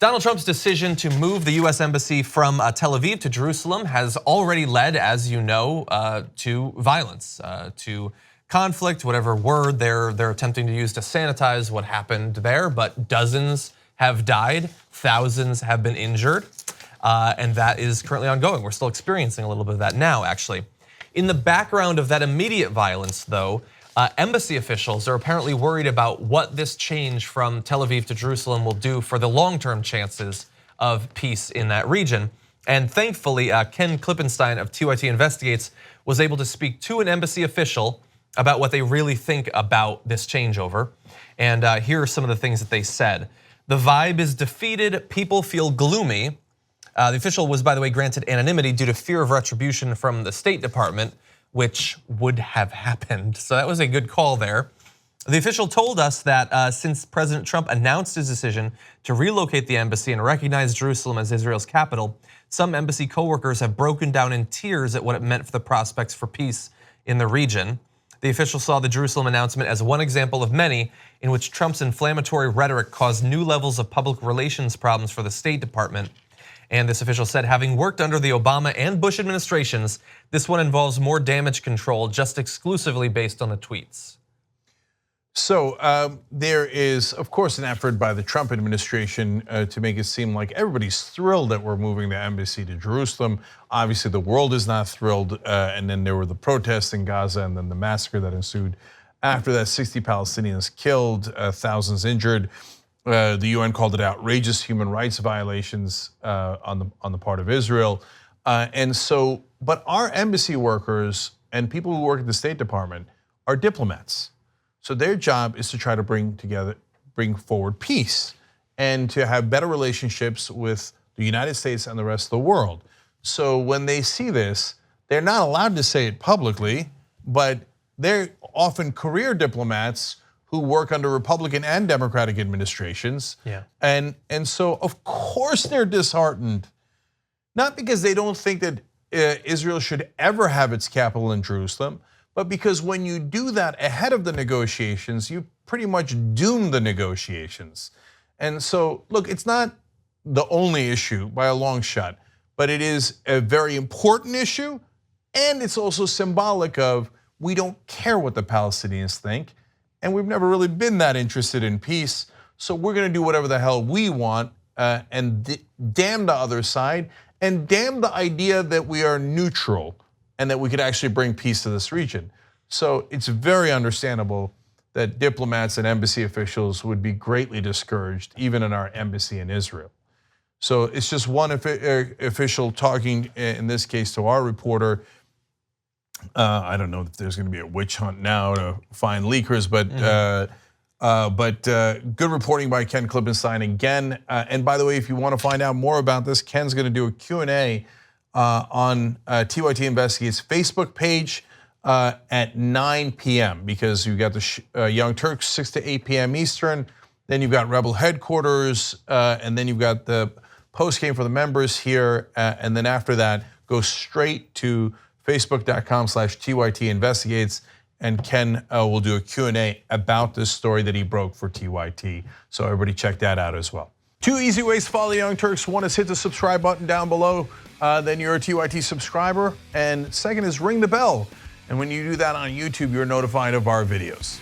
Donald Trump's decision to move the US Embassy from Tel Aviv to Jerusalem has already led, as you know, to violence, to conflict, whatever word they're attempting to use to sanitize what happened there. But dozens have died, thousands have been injured, and that is currently ongoing. We're still experiencing a little bit of that now, actually. In the background of that immediate violence, though, embassy officials are apparently worried about what this change from Tel Aviv to Jerusalem will do for the long-term chances of peace in that region. And thankfully, Ken Klippenstein of TYT Investigates was able to speak to an embassy official about what they really think about this changeover. And here are some of the things that they said. The vibe is defeated, people feel gloomy. The official was, by the way, granted anonymity due to fear of retribution from the State Department, which would have happened. So that was a good call there. The official told us that since President Trump announced his decision to relocate the embassy and recognize Jerusalem as Israel's capital, some embassy coworkers have broken down in tears at what it meant for the prospects for peace in the region. The official saw the Jerusalem announcement as one example of many in which Trump's inflammatory rhetoric caused new levels of public relations problems for the State Department. And this official said, having worked under the Obama and Bush administrations, this one involves more damage control just exclusively based on the tweets. So there is, of course, an effort by the Trump administration to make it seem like everybody's thrilled that we're moving the embassy to Jerusalem. Obviously, the world is not thrilled. And then there were the protests in Gaza and then the massacre that ensued. After that, 60 Palestinians killed, thousands injured. The UN called it outrageous human rights violations on the part of Israel. And so, but our embassy workers and people who work at the State Department are diplomats. So their job is to try to bring forward peace and to have better relationships with the United States and the rest of the world. So when they see this, they're not allowed to say it publicly, but they're often career diplomats who work under Republican and Democratic administrations. Yeah. And so of course they're disheartened, not because they don't think that Israel should ever have its capital in Jerusalem, but because when you do that ahead of the negotiations, you pretty much doom the negotiations. And so, look, it's not the only issue by a long shot, but it is a very important issue, and it's also symbolic of we don't care what the Palestinians think, and we've never really been that interested in peace, so we're gonna do whatever the hell we want, and damn the other side, and damn the idea that we are neutral and that we could actually bring peace to this region. So it's very understandable that diplomats and embassy officials would be greatly discouraged, even in our embassy in Israel. So it's just one official talking, in this case, to our reporter. I don't know if there's going to be a witch hunt now to find leakers, but good reporting by Ken Klippenstein again. And by the way, if you want to find out more about this, Ken's going to do a Q&A on TYT Investigates Facebook page at 9 p.m. because you've got the Young Turks 6 to 8 p.m. Eastern. Then you've got Rebel headquarters, and then you've got the post game for the members here, and then after that, go straight to facebook.com/TYT Investigates, and Ken will do a Q&A about this story that he broke for TYT. So everybody check that out as well. Two easy ways to follow the Young Turks. One is hit the subscribe button down below, then you're a TYT subscriber. And second is ring the bell. And when you do that on YouTube, you're notified of our videos.